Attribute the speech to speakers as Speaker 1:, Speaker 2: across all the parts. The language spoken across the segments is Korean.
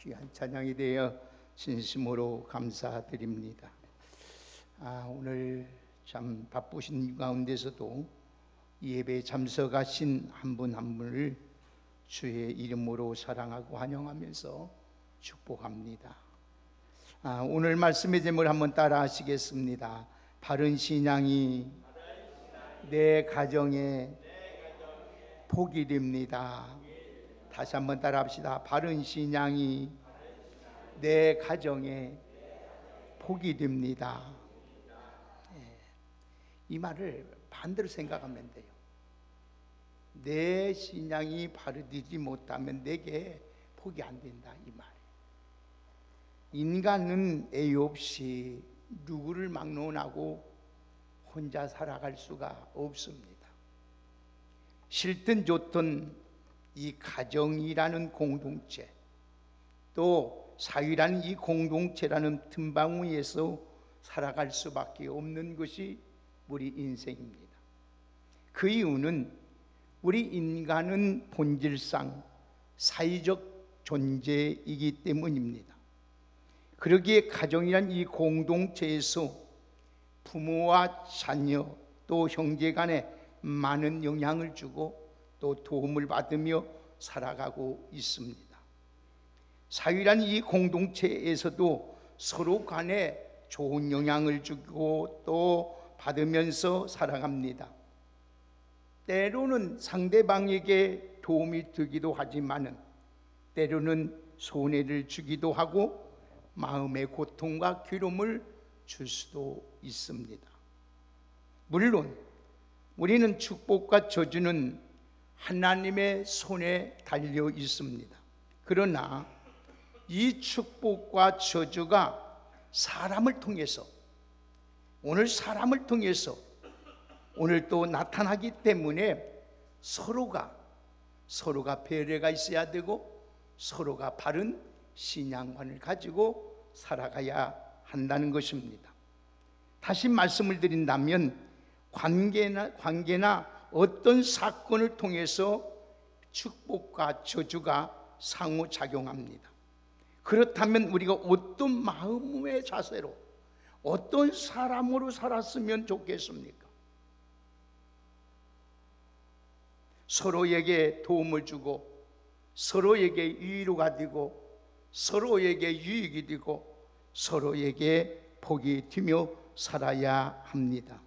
Speaker 1: 귀한 찬양이 되어 진심으로 감사드립니다. 오늘 참 바쁘신 가운데서도 예배에 참석하신 한 분 한 분을 주의 이름으로 사랑하고 환영하면서 축복합니다. 오늘 말씀의 제목을 한번 따라 하시겠습니다. 바른 신앙이 내 가정에 복이 됩니다. 다시 한번 따라 합시다. 바른 신앙이 내 가정에 복이 됩니다. 이 말을 반대로 생각하면 돼요. 내 신앙이 바르지 못하면 내게 복이 안 된다, 이 말. 인간은 애유 없이 누구를 막론하고 혼자 살아갈 수가 없습니다. 싫든 좋든 이 가정이라는 공동체, 또 사회라는 이 공동체라는 틈바구 위에서 살아갈 수밖에 없는 것이 우리 인생입니다. 그 이유는 우리 인간은 본질상 사회적 존재이기 때문입니다. 그러기에 가정이란 이 공동체에서 부모와 자녀 또 형제 간에 많은 영향을 주고 또 도움을 받으며 살아가고 있습니다. 사회란 이 공동체에서도 서로 간에 좋은 영향을 주고 또 받으면서 살아갑니다. 때로는 상대방에게 도움이 되기도 하지만은 때로는 손해를 주기도 하고 마음의 고통과 괴로움을 줄 수도 있습니다. 물론 우리는 축복과 저주는 하나님의 손에 달려 있습니다. 그러나 이 축복과 저주가 사람을 통해서 오늘 또 나타나기 때문에 서로가 배려가 있어야 되고 서로가 바른 신앙관을 가지고 살아가야 한다는 것입니다. 다시 말씀을 드린다면 관계나 어떤 사건을 통해서 축복과 저주가 상호작용합니다. 그렇다면 우리가 어떤 마음의 자세로 어떤 사람으로 살았으면 좋겠습니까? 서로에게 도움을 주고 서로에게 위로가 되고 서로에게 유익이 되고 서로에게 복이 되며 살아야 합니다.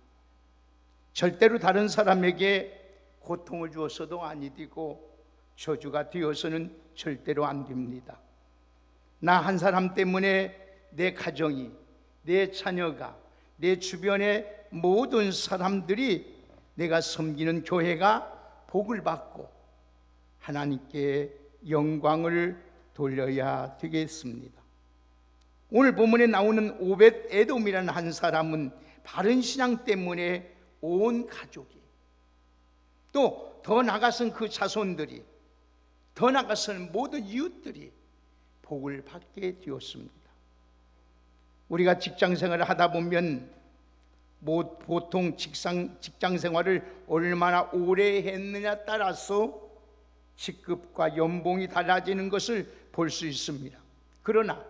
Speaker 1: 절대로 다른 사람에게 고통을 주어서도 아니 되고 저주가 되어서는 절대로 안 됩니다. 나 한 사람 때문에 내 가정이, 내 자녀가, 내 주변의 모든 사람들이 내가 섬기는 교회가 복을 받고 하나님께 영광을 돌려야 되겠습니다. 오늘 본문에 나오는 오벳 에돔이라는 한 사람은 바른 신앙 때문에 온 가족이 또 더 나아가서는 그 자손들이 더 나아가서는 모든 이웃들이 복을 받게 되었습니다. 우리가 직장 생활을 하다 보면 보통 직장 생활을 얼마나 오래 했느냐에 따라서 직급과 연봉이 달라지는 것을 볼 수 있습니다. 그러나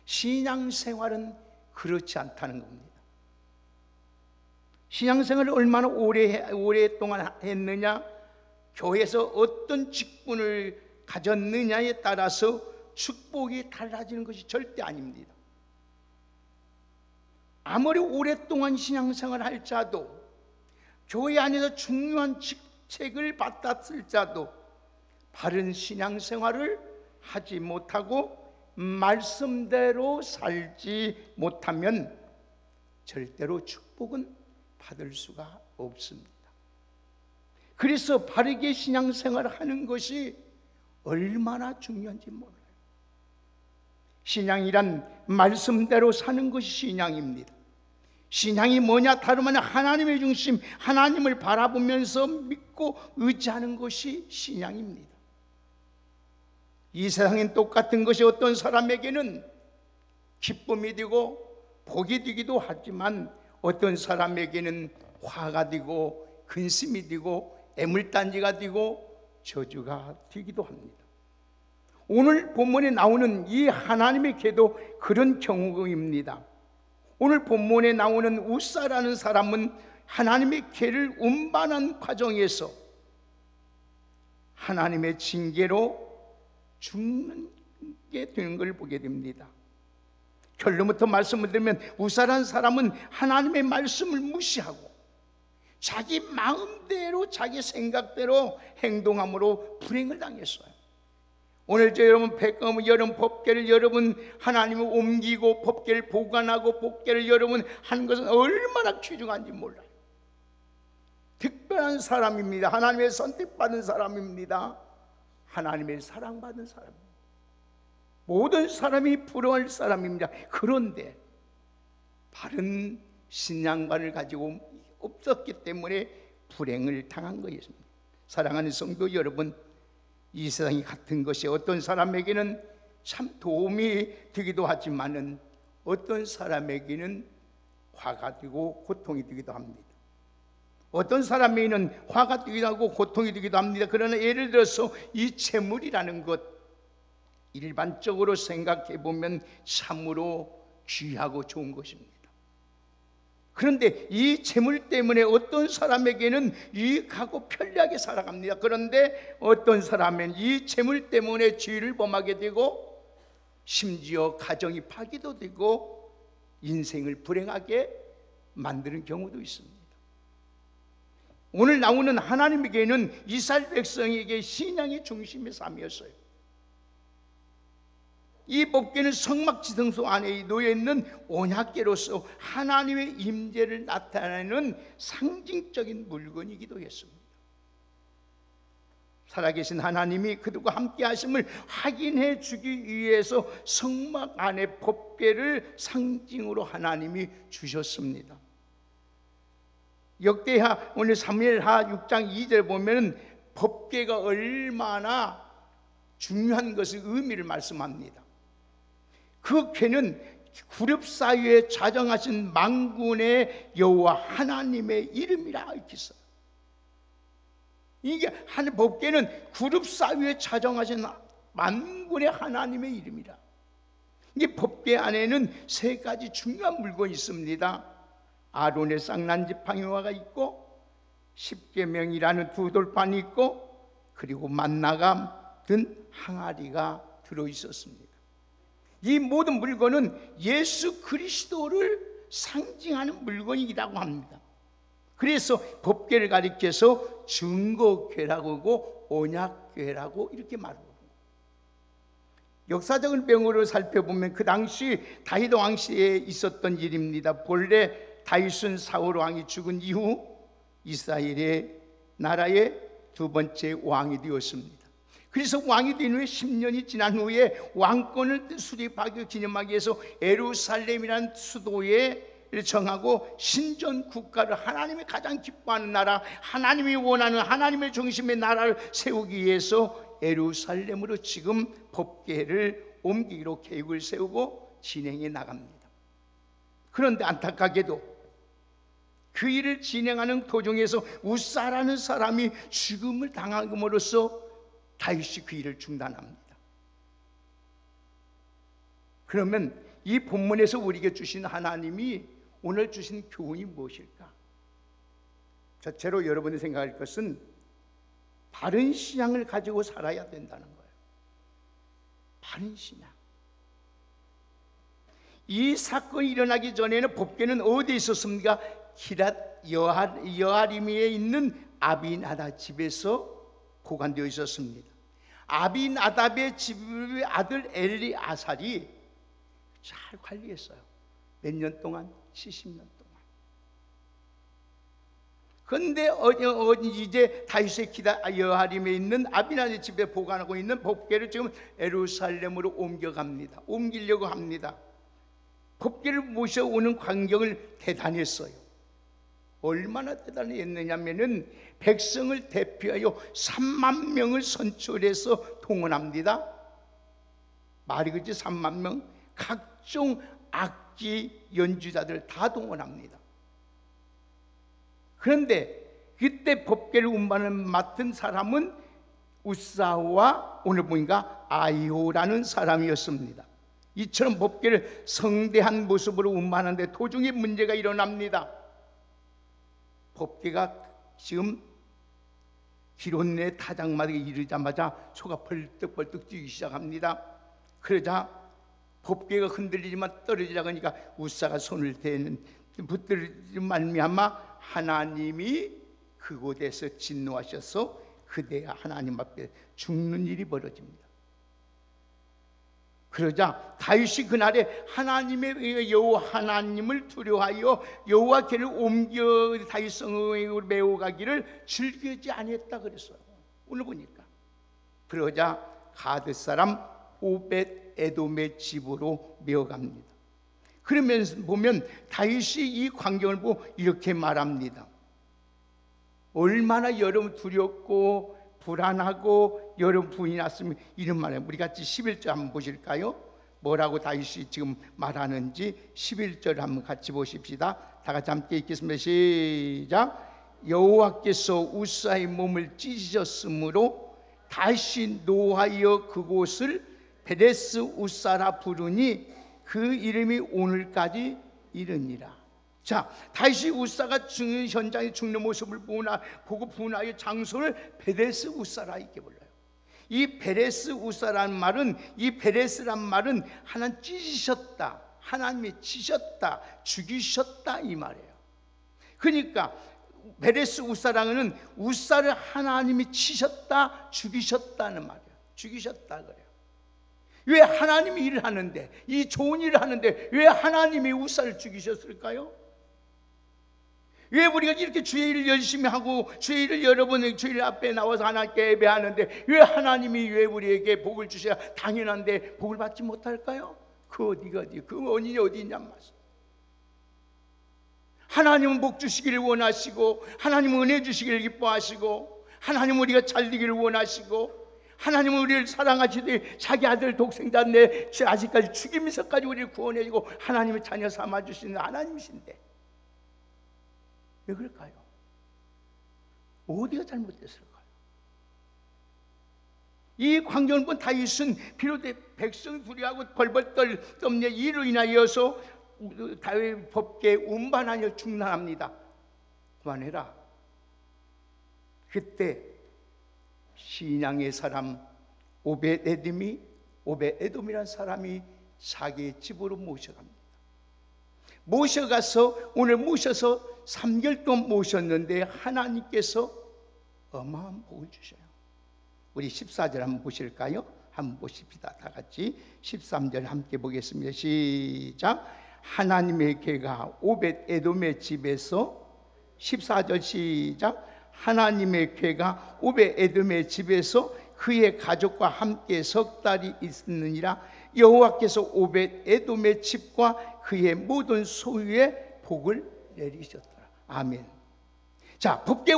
Speaker 1: 신앙생활은 그렇지 않다는 겁니다. 신앙생활을 얼마나 오랫동안 했느냐, 교회에서 어떤 직분을 가졌느냐에 따라서 축복이 달라지는 것이 절대 아닙니다. 아무리 오랫동안 신앙생활을 할 자도 교회 안에서 중요한 직책을 받았을 자도 바른 신앙생활을 하지 못하고 말씀대로 살지 못하면 절대로 축복은 받을 수가 없습니다. 그래서 바르게 신앙생활을 하는 것이 얼마나 중요한지 몰라요. 신앙이란 말씀대로 사는 것이 신앙입니다. 신앙이 뭐냐? 다름 아닌 하나님의 중심, 하나님을 바라보면서 믿고 의지하는 것이 신앙입니다. 이 세상엔 똑같은 것이 어떤 사람에게는 기쁨이 되고 복이 되기도 하지만 어떤 사람에게는 화가 되고 근심이 되고 애물단지가 되고 저주가 되기도 합니다. 오늘 본문에 나오는 이 하나님의 궤도 그런 경우입니다. 오늘 본문에 나오는 우사라는 사람은 하나님의 궤를 운반한 과정에서 하나님의 징계로 죽는 게 되는 걸 보게 됩니다. 결론부터 말씀을 드리면 우사라는 사람은 하나님의 말씀을 무시하고 자기 마음대로 자기 생각대로 행동함으로 불행을 당했어요. 오늘 여러분 여러분 법궤를 여러분 하나님을 옮기고 법궤를 보관하고 법궤를 여러분 하는 것은 얼마나 귀중한지 몰라요. 특별한 사람입니다. 하나님의 선택받은 사람입니다. 하나님의 사랑받은 사람입니다. 모든 사람이 부러워할 사람입니다. 그런데 바른 신앙관을 가지고 없었기 때문에 불행을 당한 것입니다. 사랑하는 성도 여러분, 이 세상이 같은 것이 어떤 사람에게는 참 도움이 되기도 하지만은 어떤 사람에게는 화가 되고 고통이 되기도 합니다. 어떤 사람에게는 화가 되기도 하고 고통이 되기도 합니다. 그러나 예를 들어서 이 재물이라는 것, 일반적으로 생각해 보면 참으로 귀하고 좋은 것입니다. 그런데 이 재물 때문에 어떤 사람에게는 유익하고 편리하게 살아갑니다. 그런데 어떤 사람은 이 재물 때문에 죄를 범하게 되고 심지어 가정이 파괴도 되고 인생을 불행하게 만드는 경우도 있습니다. 오늘 나오는 하나님에게는 이스라엘 백성에게 신앙의 중심의 삶이었어요. 이 법궤는 성막지성소 안에 놓여 있는 언약궤로서 하나님의 임재를 나타내는 상징적인 물건이기도 했습니다. 살아계신 하나님이 그들과 함께 하심을 확인해 주기 위해서 성막 안에 법궤를 상징으로 하나님이 주셨습니다. 역대하 오늘 사무엘하 6장 2절 보면 법궤가 얼마나 중요한 것을 의미를 말씀합니다. 그 궤는 구름 사이에 좌정하신 만군의 여호와 하나님의 이름이라 이렇게 써요. 이게 법궤는 구름 사이에 좌정하신 만군의 하나님의 이름이라. 이게 법궤 안에는 세 가지 중요한 물건이 있습니다. 아론의 쌍난지팡이화가 있고 십계명이라는 두 돌판이 있고 그리고 만나가 든 항아리가 들어있었습니다. 이 모든 물건은 예수 그리스도를 상징하는 물건이라고 합니다. 그래서 법궤를 가리켜서 증거궤라고 하고 언약궤라고 이렇게 말합니다. 역사적인 배경으로 살펴보면 그 당시 다윗 왕 시대에 있었던 일입니다. 본래 다윗은 사울 왕이 죽은 이후 이스라엘의 나라의 두 번째 왕이 되었습니다. 그래서 왕이 된 후에 10년이 지난 후에 왕권을 수립하기 기념하기 위해서 예루살렘이라는 수도에 정하고 신전 국가를 하나님이 가장 기뻐하는 나라, 하나님이 원하는 하나님의 중심의 나라를 세우기 위해서 예루살렘으로 지금 법궤를 옮기기로 계획을 세우고 진행해 나갑니다. 그런데 안타깝게도 그 일을 진행하는 도중에서 우사라는 사람이 죽음을 당함으로써 다윗이 그 일을 중단합니다. 그러면 이 본문에서 우리에게 주신 하나님이 오늘 주신 교훈이 무엇일까? 첫째로 여러분이 생각할 것은 바른 신앙을 가지고 살아야 된다는 거예요. 바른 신앙. 이 사건이 일어나기 전에는 법궤는 어디에 있었습니까? 기랏 여아림에 있는 아비나답 집에서 보관되어 있었습니다. 아비나답의 집의 아들 엘리아살이 잘 관리했어요. 몇 년 동안? 70년 동안. 그런데 이제 다윗의 기랏 여아림에 있는 아비나답의 집에 보관하고 있는 법궤를 지금 예루살렘으로 옮기려고 합니다. 법궤를 모셔오는 광경을 대단히 했어요. 얼마나 대단히 했느냐면은 백성을 대표하여 3만 명을 선출해서 동원합니다. 말이 그렇지 3만 명. 각종 악기 연주자들 다 동원합니다. 그런데 그때 법궤를 운반을 맡은 사람은 우사와 오늘 보니까 아이오라는 사람이었습니다. 이처럼 법궤를 성대한 모습으로 운반하는데 도중에 문제가 일어납니다. 법궤가 지금 기론내 타작마당에 이르자마자 소가 벌떡벌떡 뛰기 시작합니다. 그러자 법궤가 흔들리지만 떨어지자 하니까 우사가 손을 대는 붙들지 말미암아 하나님이 그곳에서 진노하셔서 그대야 하나님 앞에 죽는 일이 벌어집니다. 그러자 다윗이 그날에 하나님의 여호와 하나님을 두려워하여 여호와 궤를 옮겨 다윗 성읍으로 메어 가기를 즐기지 아니했다 그랬어요. 오늘 보니까 그러자 가드 사람 오벳 에돔의 집으로 메어 갑니다. 그러면서 보면 다윗이 이 광경을 보고 이렇게 말합니다. 얼마나 여러분 두렵고 불안하고 여러분 분이 났으면 이런 말이에요. 우리 같이 11절 한번 보실까요? 뭐라고 다윗이 지금 말하는지 11절 한번 같이 보십시다. 다 같이 함께 읽겠습니다. 시작. 여호와께서 우사의 몸을 찢으셨으므로 다시 노하여 그곳을 베레스 우사라 부르니 그 이름이 오늘까지 이르니라. 자, 다시 우사가 죽는 현장에 죽는 모습을 보고 분하여 장소를 베레스 우사라 이렇게 불러요. 이 베레스 우사라는 말은, 이 베레스란 말은 하나님 찢으셨다, 하나님이 치셨다, 죽이셨다 이 말이에요. 그러니까 베레스 우사라는 우사를 하나님이 치셨다, 죽이셨다는 말이에요. 죽이셨다 그래요. 왜 하나님이 일을 하는데, 이 좋은 일을 하는데 왜 하나님이 우사를 죽이셨을까요? 왜 우리가 이렇게 주의 일을 열심히 하고 주의 일을 여러분 주일 앞에 나와서 하나님께 예배하는데 왜 하나님이 왜 우리에게 복을 주셔야 당연한데 복을 받지 못할까요? 그 어디가 그 원인이 어디 있냔 말씀. 하나님은 복 주시기를 원하시고 하나님은 은혜 주시기를 기뻐하시고 하나님은 우리가 잘 되기를 원하시고 하나님은 우리를 사랑하시되 자기 아들 독생자 내 아직까지 죽이면서까지 우리를 구원해주고 하나님의 자녀 삼아주시는 하나님이신데 왜 그럴까요? 어디가 잘못됐을까요? 이 광경을 본 다윗은 비로소 백성 둘이하고 벌벌 떨며 이로 인하여서 다윗 법궤 운반하여 중난합니다. 그만해라. 그때 신앙의 사람 오벳에돔이라는 사람이 자기의 집으로 모셔갑니다. 모셔가서 오늘 모셔서 3개월 동안 모셨는데 하나님께서 어마어마한 복을 주셔요. 우리 14절 한번 보실까요? 한번 보십시다. 다 같이 13절 함께 보겠습니다. 시작. 하나님의 궤가 오벳에돔의 집에서 14절 시작. 하나님의 궤가 오벳에돔의 집에서 그의 가족과 함께 석 달이 있느니라. 여호와께서 오벳에돔의 집과 그의 모든 소유에 복을 내리셨더라. 아멘. 자, 법궤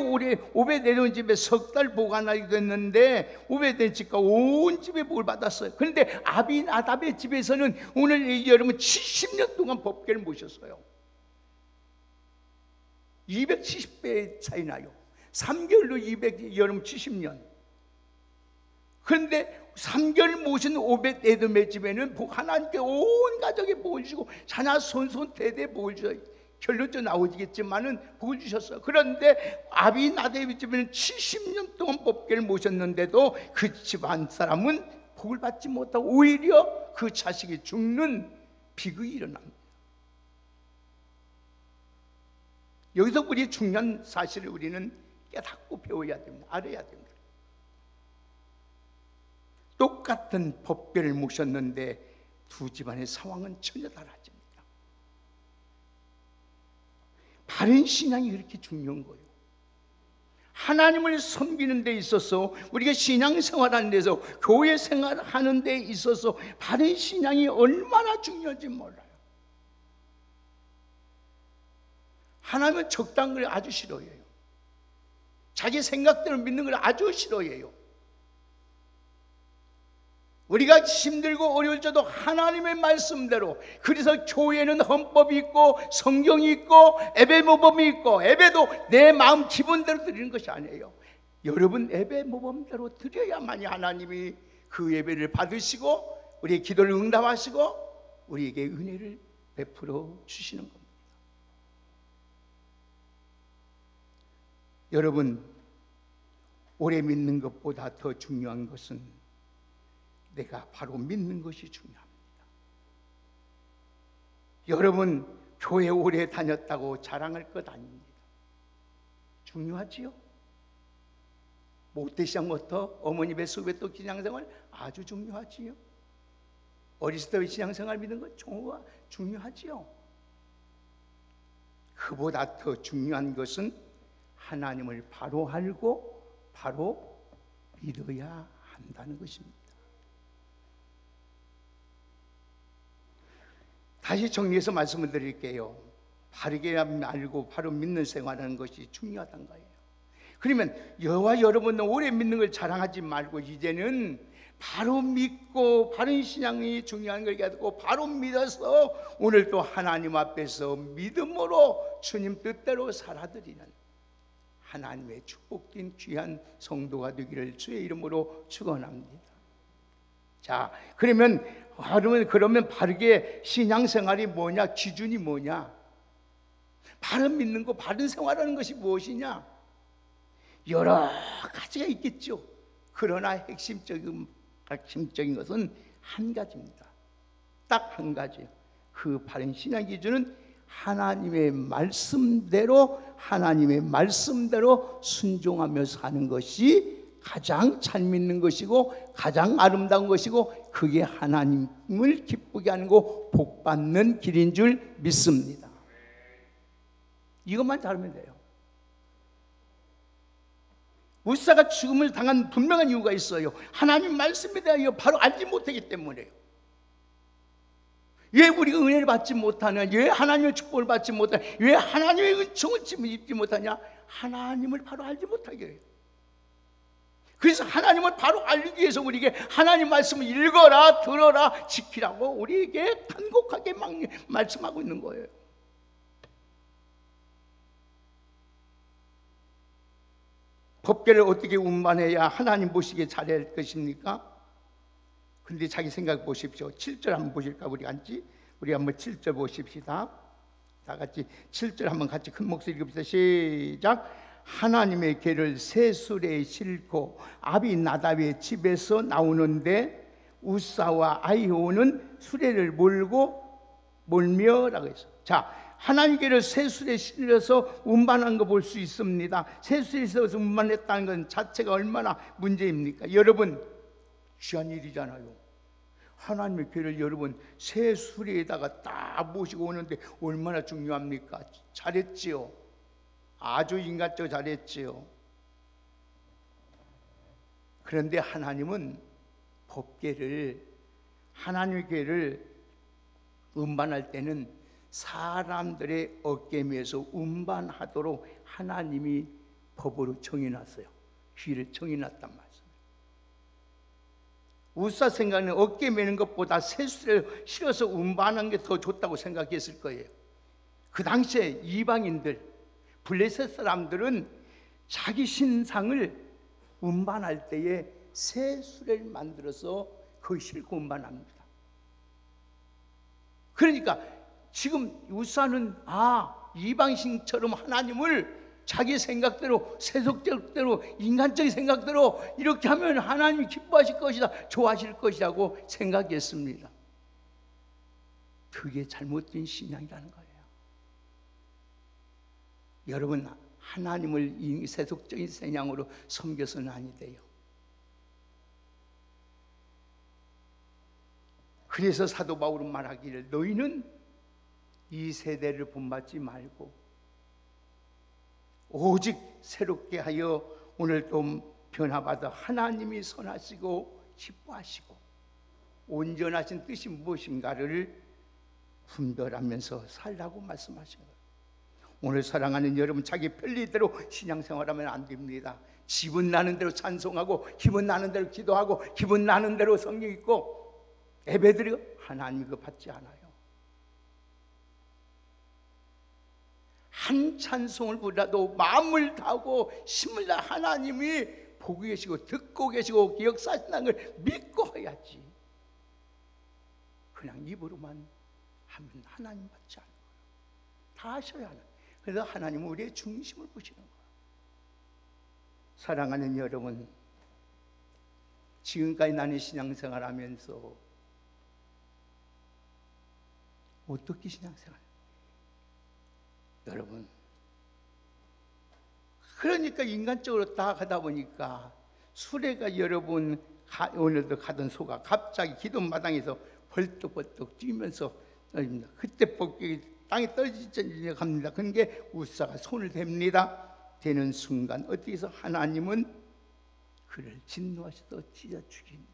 Speaker 1: 오벳에돔 집에 석 달 보관하게 됐는데 오벳에돔 집과 온 집에 복을 받았어요. 그런데 아비나답의 집에서는 오늘 여러분 70년 동안 법궤를 모셨어요. 270배 차이 나요. 3개월로 200, 여러분 70년. 그런데 3개월 모신 오벳에돔의 집에는 하나님께 온 가족에 복을 주시고 자녀 손손 대대 복을 주셔요. 결론적으로 나오겠지만은 복을 주셨어요. 그런데 아비나답의 집에는 70년 동안 법궤를 모셨는데도 그 집안 사람은 복을 받지 못하고 오히려 그 자식이 죽는 비극이 일어납니다. 여기서 우리 중요한 사실을 우리는 깨닫고 배워야 됩니다. 알아야 됩니다. 똑같은 법궤를 모셨는데 두 집안의 상황은 전혀 달라집니다. 바른 신앙이 그렇게 중요한 거예요. 하나님을 섬기는 데 있어서 우리가 신앙생활하는 데서 교회 생활하는 데 있어서 바른 신앙이 얼마나 중요한지 몰라요. 하나님은 적당한 걸 아주 싫어해요. 자기 생각대로 믿는 걸 아주 싫어해요. 우리가 힘들고 어려울 때도 하나님의 말씀대로, 그래서 교회는 헌법이 있고 성경이 있고 예배 모범이 있고, 예배도 내 마음 기분대로 드리는 것이 아니에요. 여러분 예배 모범대로 드려야만이 하나님이 그 예배를 받으시고 우리의 기도를 응답하시고 우리에게 은혜를 베풀어 주시는 겁니다. 여러분, 오래 믿는 것보다 더 중요한 것은 내가 바로 믿는 것이 중요합니다. 여러분, 교회 오래 다녔다고 자랑할 것 아닙니다. 중요하지요? 모태시장부터 어머니 뱃속에 또 신앙생활 아주 중요하지요. 어렸을 때 신앙생활 믿는 것 중요하지요. 그보다 더 중요한 것은 하나님을 바로 알고 바로 믿어야 한다는 것입니다. 다시 정리해서 말씀을 드릴게요. 바르게 알고 바로 믿는 생활하는 것이 중요하다는 거예요. 그러면 여호와 여러분은 오래 믿는 걸 자랑하지 말고 이제는 바로 믿고 바른 신앙이 중요한 걸 깨닫고 바로 믿어서 오늘 또 하나님 앞에서 믿음으로 주님 뜻대로 살아드리는 하나님의 축복된 귀한 성도가 되기를 주의 이름으로 축원합니다. 자, 그러면 바르게 신앙생활이 뭐냐? 기준이 뭐냐? 바른 믿는 거, 바른 생활하는 것이 무엇이냐? 여러 가지가 있겠죠. 그러나 핵심적인 것은 한 가지입니다. 딱 한 가지예요. 그 바른 신앙 기준은 하나님의 말씀대로 순종하며 사는 것이 가장 잘 믿는 것이고 가장 아름다운 것이고 그게 하나님을 기쁘게 하는 거 복 받는 길인 줄 믿습니다. 이것만 잘하면 돼요. 우사가 죽음을 당한 분명한 이유가 있어요. 하나님 말씀에 대하여 바로 알지 못하기 때문에요. 왜 우리가 은혜를 받지 못하냐? 왜 하나님의 축복을 받지 못하냐? 왜 하나님의 은총을 입지 못하냐? 하나님을 바로 알지 못하게 해요. 그래서 하나님을 바로 알기 위해서 우리에게 하나님 말씀을 읽어라, 들어라, 지키라고 우리에게 간곡하게 말씀하고 있는 거예요. 법궤를 어떻게 운반해야 하나님 보시기에 잘할 것입니까? 근데 자기 생각 보십시오. 7절 한번 보실까? 우리 한번 7절 보십시다. 다 같이 7절 한번 같이 큰 목소리 읽읍시다. 시작. 하나님의 궤를 새 수레에 싣고 아비나답의 집에서 나오는데 우사와 아히오는 수레를 몰며라고 했어요. 자, 하나님 궤를 새 수레에 실려서 운반한 거 볼 수 있습니다. 새 수레에 실려서 운반했다는 건 자체가 얼마나 문제입니까? 여러분, 귀한 일이잖아요. 하나님의 궤를 여러분 새 수레에다가 딱 모시고 오는데 얼마나 중요합니까? 잘했지요. 아주 인간적으로 잘했지요. 그런데 하나님은 하나님의 궤를 운반할 때는 사람들의 어깨미에서 운반하도록 하나님이 법으로 정해놨어요. 귀를 정해놨단 말이에요. 우사 생각은 어깨 매는 것보다 새수레를 실어서 운반하는 게 더 좋다고 생각했을 거예요. 그 당시에 이방인들, 블레셋 사람들은 자기 신상을 운반할 때에 새수레를 만들어서 거기 싣고 운반합니다. 그러니까 지금 우사는 이방신처럼 하나님을 자기 생각대로, 세속적대로, 인간적인 생각대로 이렇게 하면 하나님이 기뻐하실 것이다, 좋아하실 것이라고 생각했습니다. 그게 잘못된 신앙이라는 거예요. 여러분, 하나님을 세속적인 신앙으로 섬겨서는 아니 돼요. 그래서 사도 바울은 말하기를 너희는 이 세대를 본받지 말고 오직 새롭게 하여 오늘 또 변화받아 하나님이 선하시고 기뻐하시고 온전하신 뜻이 무엇인가를 분별하면서 살라고 말씀하신 거예요. 오늘 사랑하는 여러분, 자기 편리대로 신앙생활하면 안 됩니다. 기분 나는 대로 찬송하고 기분 나는 대로 기도하고 기분 나는 대로 성경 읽고 예배드리고 하나님 그거 받지 않아요. 한 찬송을 부르라도 마음을 다하고 힘을 다 하나님이 보고 계시고 듣고 계시고 역사하신다는 걸 믿고 해야지. 그냥 입으로만 하면 하나님 받지 않는 거예요. 다 하셔야 하는. 그래서 하나님은 우리의 중심을 보시는 거예요. 사랑하는 여러분, 지금까지 나는 신앙생활하면서 어떻게 신앙생활? 여러분, 그러니까 인간적으로 다 가다 보니까 수레가 여러분 오늘도 가던 소가 갑자기 기도마당에서 벌떡벌떡 뛰면서 떨어집니다. 그때 복격이 땅에 떨어지지 갑니다. 그게 우사가 손을 댑니다. 되는 순간 어떻게 해서 하나님은 그를 진노하셔서 찢어 죽입니다.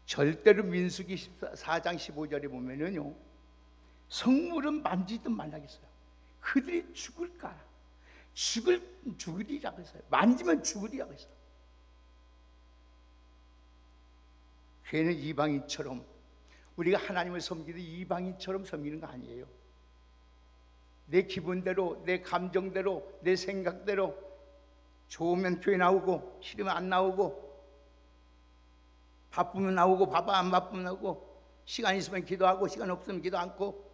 Speaker 1: 절대로 민수기 4장 15절에 보면은요, 성물은 만지든 말라겠어요. 그들이 죽을까? 죽으리라고 했어요. 만지면 죽으리라고 했어요. 걔는 이방인처럼, 우리가 하나님을 섬기듯 이방인처럼 섬기는 거 아니에요. 내 기분대로, 내 감정대로, 내 생각대로, 좋으면 교회 나오고 싫으면 안 나오고, 바쁘면 나오고 안 바쁘면 나오고, 시간 있으면 기도하고 시간 없으면 기도 않고,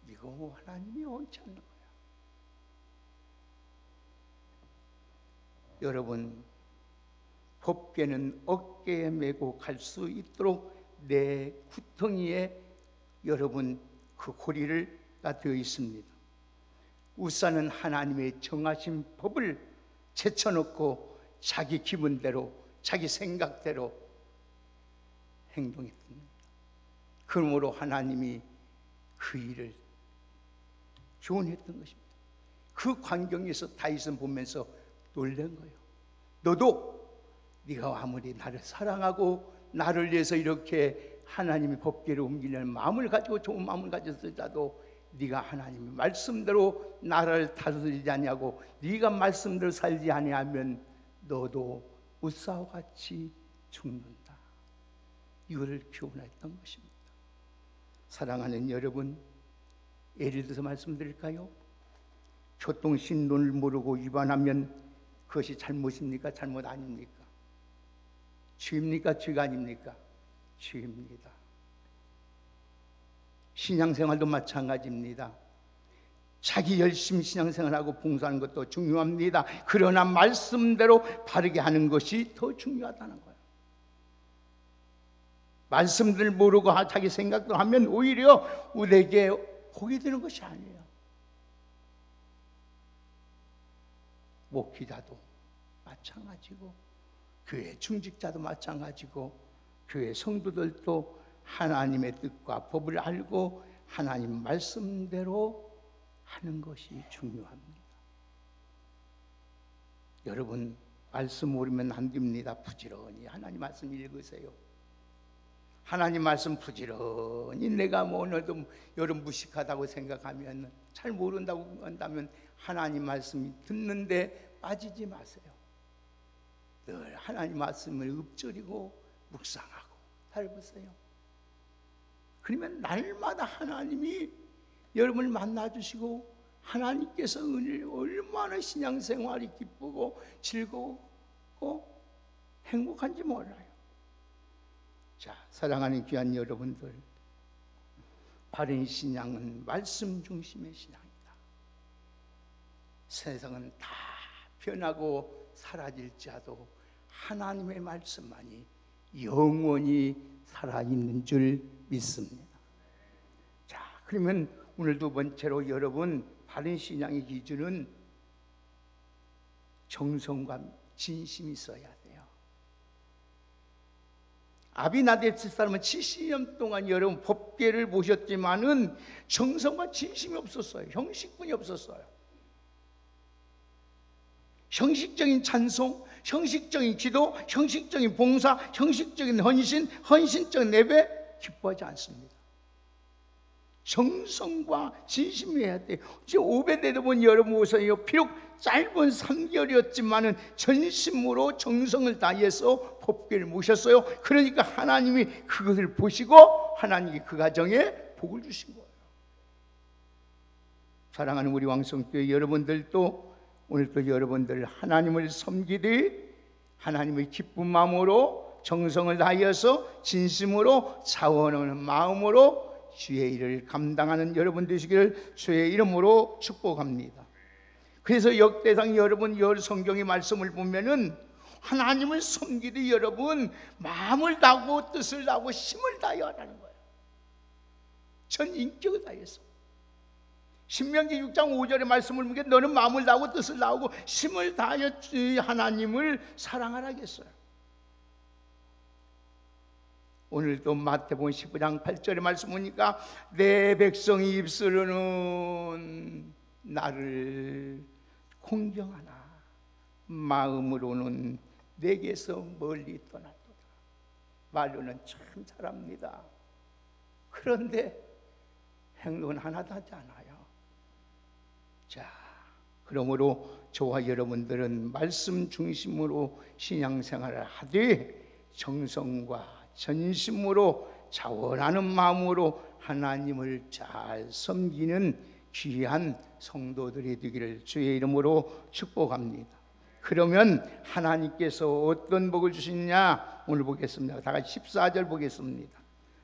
Speaker 1: 이거 하나님이 원치 않는 거야. 여러분, 법궤는 어깨에 메고 갈 수 있도록 내 구덩이에 여러분 그 고리가 되어 있습니다. 우사는 하나님의 정하신 법을 제쳐놓고 자기 기분대로, 자기 생각대로 행동했습니다. 그러므로 하나님이 그 일을 조언했던 것입니다. 그 광경에서 다윗은 보면서 놀란 거예요. 너도 네가 아무리 나를 사랑하고 나를 위해서 이렇게 하나님의 법궤를 옮기려는 마음을 가지고 좋은 마음을 가졌을지라도 네가 하나님의 말씀대로 나라를 다스리지 아니하고 네가 말씀대로 살지 아니하면 너도 우사와 같이 죽는다. 이거를 교훈했던 것입니다. 사랑하는 여러분, 예를 들어서 말씀드릴까요? 교통신호를 모르고 위반하면 그것이 잘못입니까? 잘못 아닙니까? 죄입니까? 죄가 아닙니까? 죄입니다. 신앙생활도 마찬가지입니다. 자기 열심히 신앙생활하고 봉사하는 것도 중요합니다. 그러나 말씀대로 바르게 하는 것이 더 중요하다는 거예요. 말씀들 모르고 자기 생각도 하면 오히려 우리에게 복이 되는 것이 아니에요. 목회자도 마찬가지고 교회 중직자도 마찬가지고 교회 성도들도 하나님의 뜻과 법을 알고 하나님 말씀대로 하는 것이 중요합니다. 여러분, 말씀 모르면 안 됩니다. 부지런히 하나님 말씀 읽으세요. 하나님 말씀 부지런히 내가 오늘도 여러분 무식하다고 생각하면, 잘 모른다고 한다면 하나님 말씀 듣는데 빠지지 마세요. 늘 하나님 말씀을 읊조리고 묵상하고 살보세요. 그러면 날마다 하나님이 여러분을 만나주시고 하나님께서 얼마나 신앙생활이 기쁘고 즐거우고 행복한지 몰라요. 자, 사랑하는 귀한 여러분들, 바른 신앙은 말씀 중심의 신앙이다. 세상은 다 변하고 사라질지라도 하나님의 말씀만이 영원히 살아있는 줄 믿습니다. 자, 그러면 오늘 두 번째로 여러분, 바른 신앙의 기준은 정성과 진심이 있어야 돼요. 아비나답 집사람은 70년 동안 여러분 법궤를 모셨지만은 정성과 진심이 없었어요. 형식뿐이 없었어요. 형식적인 찬송, 형식적인 기도, 형식적인 봉사, 형식적인 헌신적인 예배 기뻐하지 않습니다. 정성과 진심이 해야 돼요. 이제 오베데돔은 여러분 보세요. 비록 짧은 3개월이었지만은 전심으로 정성을 다해서 법궤를 모셨어요. 그러니까 하나님이 그것을 보시고 하나님이 그 가정에 복을 주신 거예요. 사랑하는 우리 왕성교회 여러분들도 오늘 또 여러분들 하나님을 섬기되 하나님의 기쁜 마음으로 정성을 다하여서 진심으로 차원하는 마음으로 주의 일을 감당하는 여러분 되시기를 주의 이름으로 축복합니다. 그래서 역대상 여러분 성경의 말씀을 보면은 하나님을 섬기되 여러분 마음을 다하고 뜻을 다하고 힘을 다하여 하라는 거예요. 전 인격을 다해서. 신명기 6장 5절의 말씀을 보면 너는 마음을 다하고 뜻을 다하고 힘을 다하여 하나님을 사랑하라겠어요. 오늘도 마태복음 19장 8절의 말씀 보니까 내 백성이 입술로는 나를 공경하나 마음으로는 내게서 멀리 떠났도다. 말로는 참 잘합니다. 그런데 행동은 하나도 하지 않아요. 자, 그러므로 저와 여러분들은 말씀 중심으로 신앙생활을 하되 정성과 전심으로 자원하는 마음으로 하나님을 잘 섬기는 귀한 성도들이 되기를 주의 이름으로 축복합니다. 그러면 하나님께서 어떤 복을 주시느냐 오늘 보겠습니다. 다 같이 14절 보겠습니다.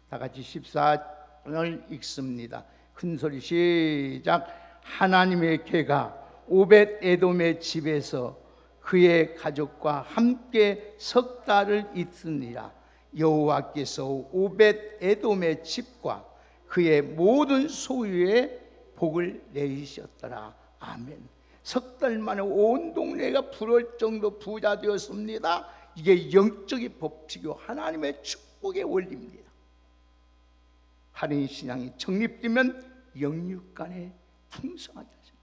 Speaker 1: 다 같이 14절 읽습니다. 큰 소리 시작. 하나님의 궤가 오벳 에돔의 집에서 그의 가족과 함께 석 달을 있으니라. 여호와께서 오벳 에돔의 집과 그의 모든 소유에 복을 내리셨더라. 아멘. 석 달 만에 온 동네가 부러울 정도 부자 되었습니다. 이게 영적인 법칙이고 하나님의 축복의 원리입니다. 할인 신앙이 정립되면 영육간에 풍성하게 하신다.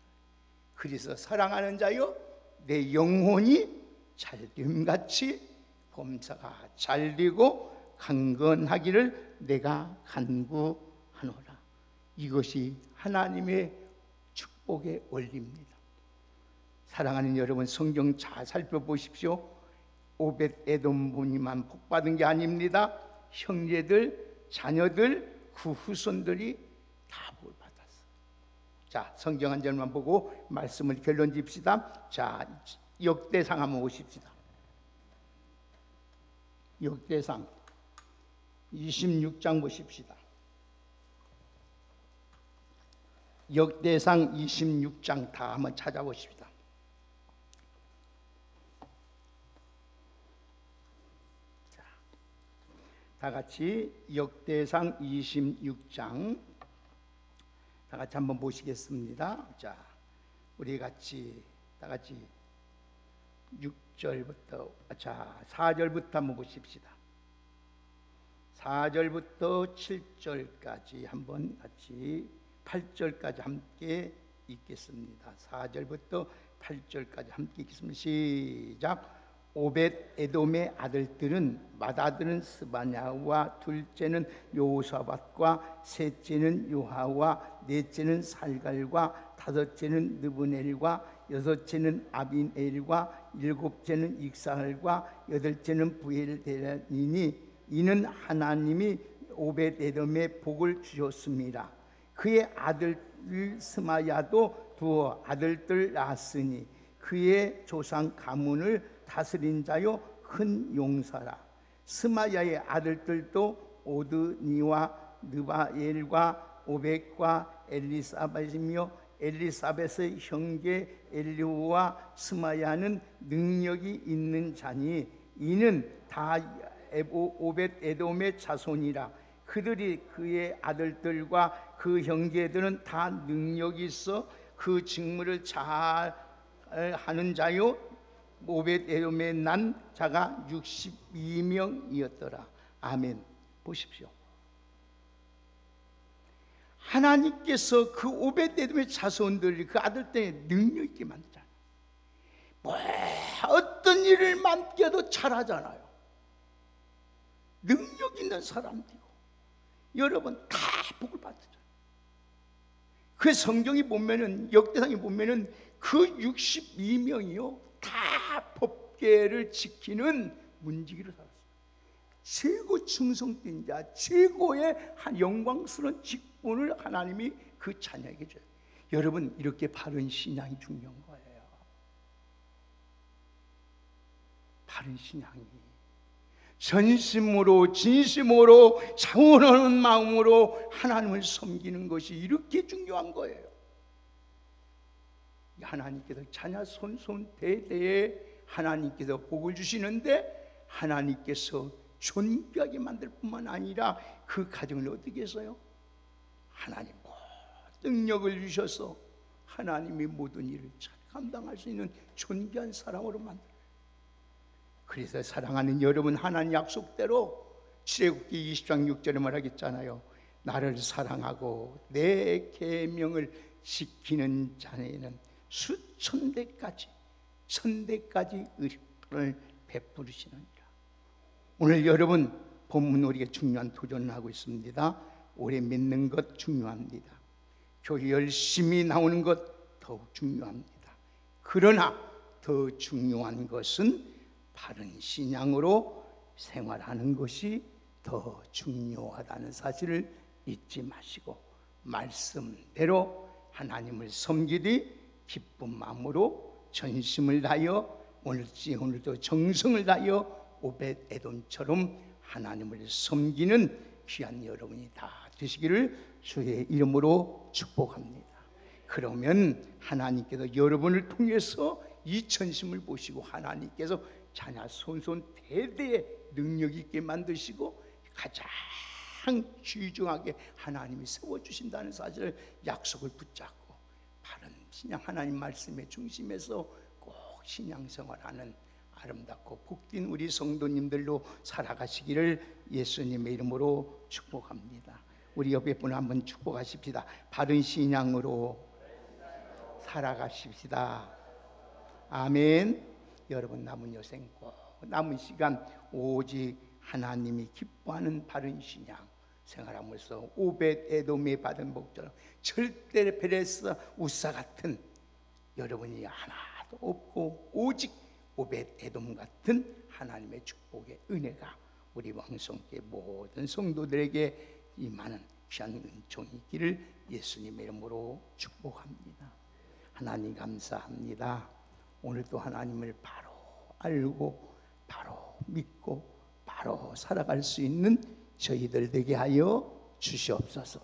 Speaker 1: 그래서 사랑하는 자여 내 영혼이 잘됨같이 범사가 잘되고 강건하기를 내가 간구하노라. 이것이 하나님의 축복의 원리입니다. 사랑하는 여러분, 성경 잘 살펴보십시오. 오벳 에돔 분이만 복받은 게 아닙니다. 형제들, 자녀들, 그 후손들이 다 복 받았어요. 자, 성경 한 절만 보고 말씀을 결론 짓시다. 자, 역대상 한번 보십시다. 역대상 26장 보십시다. 역대상 26장 다 한번 찾아보십시다. 자, 다 같이 역대상 26장 다 같이 한번 보시겠습니다. 자, 우리 같이 다 같이 6절부터 자 4절부터 한번 보십시다. 4절부터 7절까지 한번 같이 8절까지 함께 읽겠습니다. 4절부터 8절까지 함께 읽겠습니다. 시작. 오벳 에돔의 아들들은 맏아들은 스바냐와 둘째는 요사밧과 셋째는 요하와 넷째는 살갈과 다섯째는 느브넬과 여섯째는 아비엘과 일곱째는 익사할과 여덟째는 부엘데라니니 이는 하나님이 오벳 에돔의 복을 주셨습니다. 그의 아들 스마야도 두 아들들 낳았으니 그의 조상 가문을 다스린 자요 큰 용사라. 스마야의 아들들도 오드니와 느바엘과 오벳과 엘리사벳이며 엘리사벳의 형제 엘리후와 스마야는 능력이 있는 자니 이는 다 오벳 에돔의 자손이라. 그들이 그의 아들들과 그 형제들은 다 능력이 있어 그 직무를 잘 하는 자요 오벳 에돔의 난 자가 62명이었더라. 아멘. 보십시오. 하나님께서 그 오벳 에돔의 자손들 그 아들들의 능력 있게 만들잖아요. 뭐 어떤 일을 맡겨도 잘하잖아요. 능력 있는 사람들이고 여러분 다 복을 받으죠. 그 성경이 보면은 역대상에 보면은 그 62명이요 다 법계를 지키는 문지기로 살았어요. 최고 충성된 자, 최고의 영광스러운 직분을 하나님이 그 자녀에게 줘요. 여러분, 이렇게 바른 신앙이 중요한 거예요. 바른 신앙이 전심으로 진심으로 자원하는 마음으로 하나님을 섬기는 것이 이렇게 중요한 거예요. 하나님께서 자녀 손손 대대에 하나님께서 복을 주시는데, 하나님께서 존귀하게 만들 뿐만 아니라 그 가정을 어떻게 했어요? 하나님 능력을 주셔서 하나님이 모든 일을 잘 감당할 수 있는 존귀한 사람으로 만들어요. 그래서 사랑하는 여러분, 하나님 약속대로 출애굽기 20장 6절에 말하겠잖아요. 나를 사랑하고 내 계명을 지키는 자에는 수천대까지 천대까지 의를 베푸시느니라. 오늘 여러분 본문, 우리가 중요한 도전을 하고 있습니다. 오래 믿는 것 중요합니다. 교회 열심히 나오는 것 더욱 중요합니다. 그러나 더 중요한 것은 바른 신앙으로 생활하는 것이 더 중요하다는 사실을 잊지 마시고, 말씀대로 하나님을 섬기되 기쁜 마음으로 전심을 다하여, 오늘도 정성을 다하여 오벳 에돔처럼 하나님을 섬기는 귀한 여러분이 다 되시기를 주의 이름으로 축복합니다. 그러면 하나님께서 여러분을 통해서 이 전심을 보시고 하나님께서 자녀 손손 대대에 능력 있게 만드시고 가장 귀중하게 하나님이 세워주신다는 사실을 약속을 붙잡고 바른 신앙, 하나님 말씀의 중심에서 꼭 신앙생활하는 아름답고 복된 우리 성도님들로 살아가시기를 예수님의 이름으로 축복합니다. 우리 옆에 분 한번 축복하십시다. 바른 신앙으로 살아가십시다. 아멘. 여러분, 남은 여생 꼭 남은 시간 오직 하나님이 기뻐하는 바른 신앙 생활하면서 오벳 에돔이 받은 복처럼 절대 페레스 우사 같은 여러분이 하나도 없고, 오직 오벳 에돔 같은 하나님의 축복의 은혜가 우리 왕성교회 모든 성도들에게 임하는 귀한 은총이 있기를 예수님의 이름으로 축복합니다. 하나님 감사합니다. 오늘도 하나님을 바로 알고 바로 믿고 바로 살아갈 수 있는 저희들 되게 하여 주시옵소서.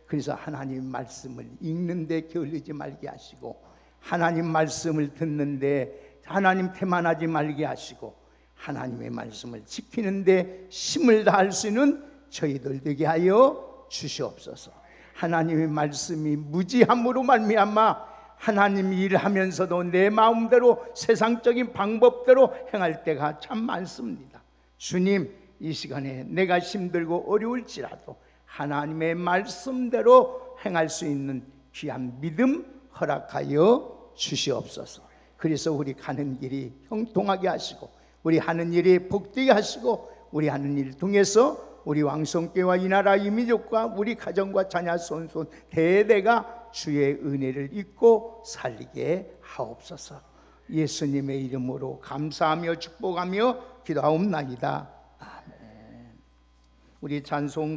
Speaker 1: 그래서 하나님 말씀을 읽는데 게을르지 말게 하시고, 하나님 말씀을 듣는데 하나님 태만하지 말게 하시고, 하나님의 말씀을 지키는데 힘을 다할 수 있는 저희들 되게 하여 주시옵소서. 하나님의 말씀이 무지함으로 말미암아 하나님 일하면서도 내 마음대로 세상적인 방법대로 행할 때가 참 많습니다. 주님, 이 시간에 내가 힘들고 어려울지라도 하나님의 말씀대로 행할 수 있는 귀한 믿음 허락하여 주시옵소서. 그래서 우리 가는 길이 형통하게 하시고, 우리 하는 일이 복되게 하시고, 우리 하는 일을 통해서 우리 왕성교회와 이 나라 이 민족과 우리 가정과 자녀 손손 대대가 주의 은혜를 잊고 살게 하옵소서. 예수님의 이름으로 감사하며 축복하며 기도하옵나이다. 아멘. 우리 찬송